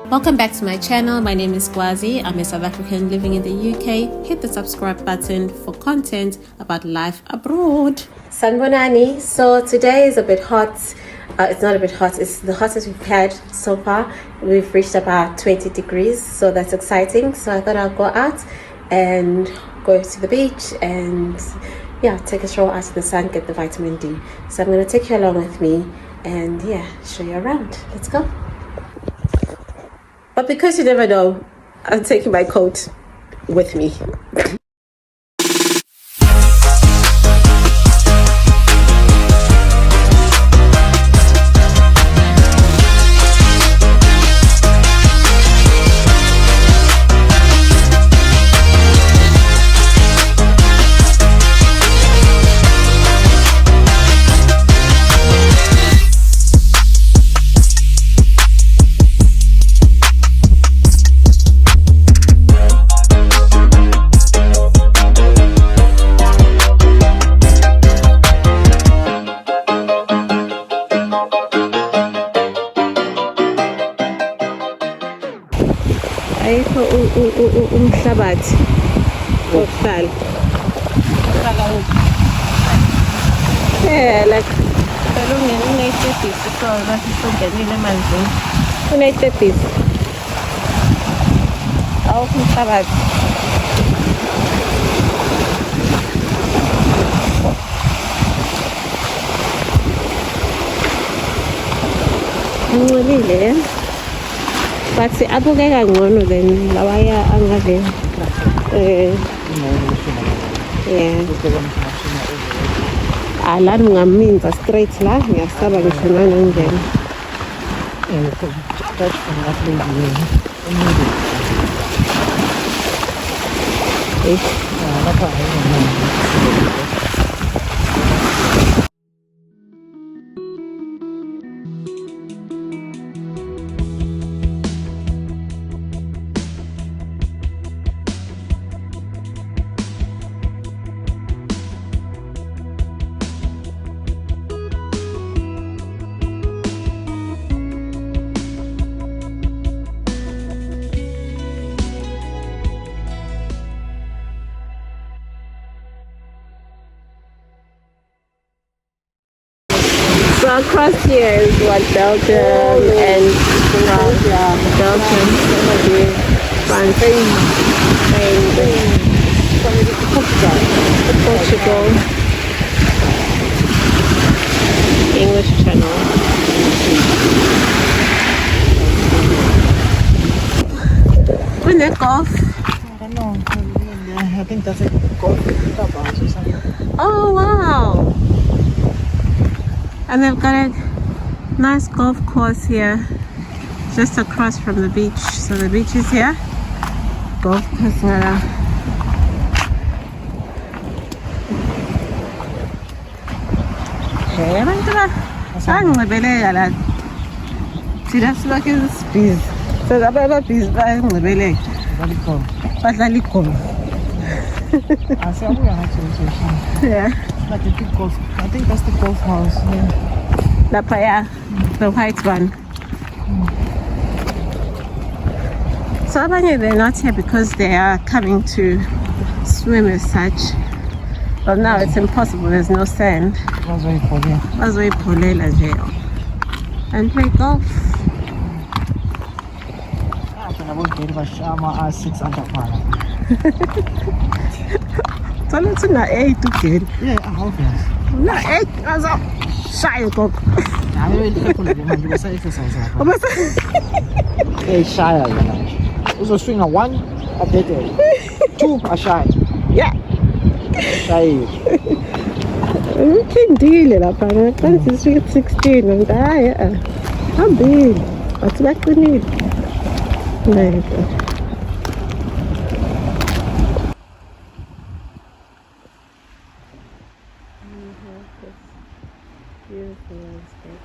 Welcome back to my channel. My name is Gwazi. I'm a South African living in the UK. Hit the subscribe button for content about life abroad. Sanbonani. So today is a bit hot. It's not a bit hot, it's the hottest we've had so far. We've reached about 20 degrees, so that's exciting. So I thought I'll go out and go to the beach and take a stroll out in the sun, get the vitamin D. So I'm going to take you along with me and show you around. Let's go. But because you never know, I'm taking my coat with me. Ayikho umhlabathi wokuhlala. Like phela unetebhisi so nathi songenile emanzini. Unetebhisi. Awukho umhlabathi. Ngcolile. But abukeka ngcono than lawaya angave. Lana ungaminza straight la ngiyasaba ngisho nanongena. So across here is what Belgium and Belgium, France, Portugal, English Channel. Isn't it golf? I don't know. I think that's a golf clubhouse or something. Oh wow! And they've got a nice golf course here just across from the beach. So the beach is here. Golf course here. Hey, angibeleka la. Thina sibakhe isibhizi. Sezaba busy bayangibeleka. Badlala igolf. Yeah. Like a big golf. I think that's the golf house. Yeah. The white one. So abanye they're not here because they are coming to swim as such. But now it's impossible. There's no sand. Bazoyipholela nje and play golf. So let's not 8 again. Yeah, obvious. Not 8 as a shy cock. I'm really careful with him because I exercise. Hey, shy. Also, swing a 1, a better. 2, a shy. Yeah. Shy. We can deal it up. I can't see 16 and I'm big. What's that we need? Nice. Beautiful landscape.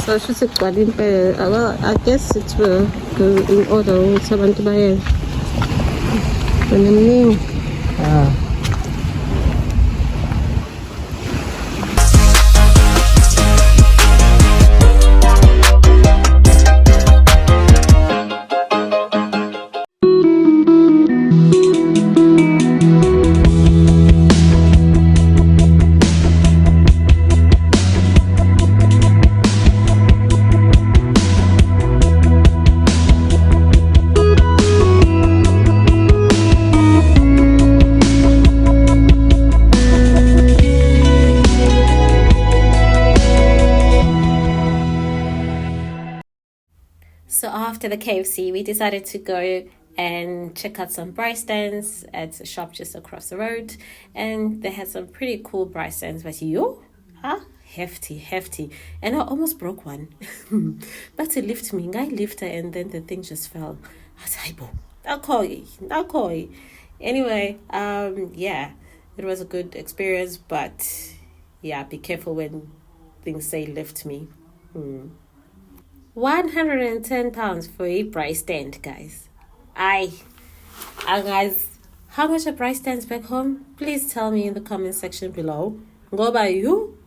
So should I guess it will in order ukuthi abantu baye benemningi. So after the KFC, we decided to go and check out some braai stands at a shop just across the road. And they had some pretty cool braai stands. But hefty. And I almost broke one. But to lift me, I lifted and then the thing just fell. I was Anyway, it was a good experience. But yeah, be careful when things say lift me. £110 for a braai stand, guys. Guys, how much a braai stands back home? Please tell me in the comment section below. Go by you.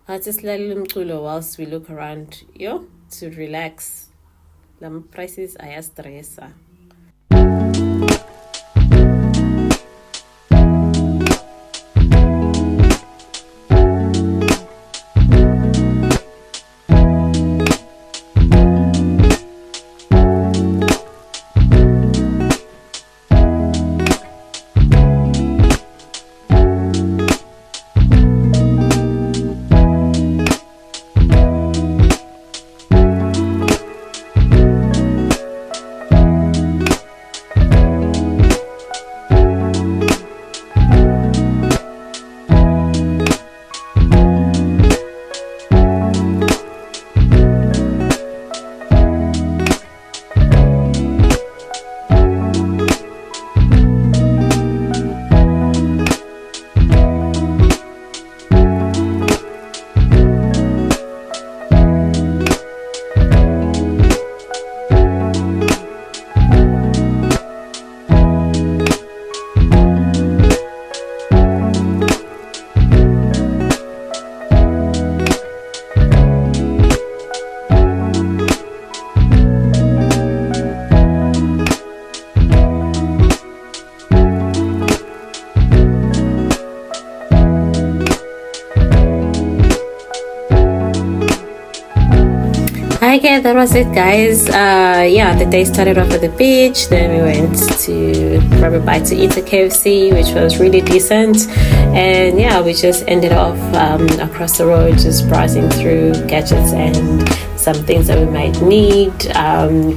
I'll just let them whilst we look around, to relax. The prices are stress. Okay, that was it, guys. The day started off at the beach. Then we went to grab a bite to eat at KFC, which was really decent. And we just ended off across the road, just browsing through gadgets and some things that we might need.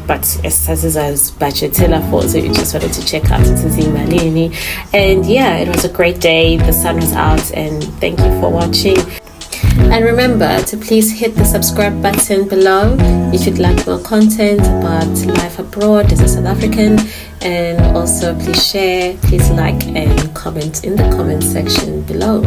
But as budget for, so we just wanted to check out Malini. And it was a great day. The sun was out, and thank you for watching. And remember to please hit the subscribe button below if you'd like more content about life abroad as a South African. And also please share, please like and comment in the comment section below.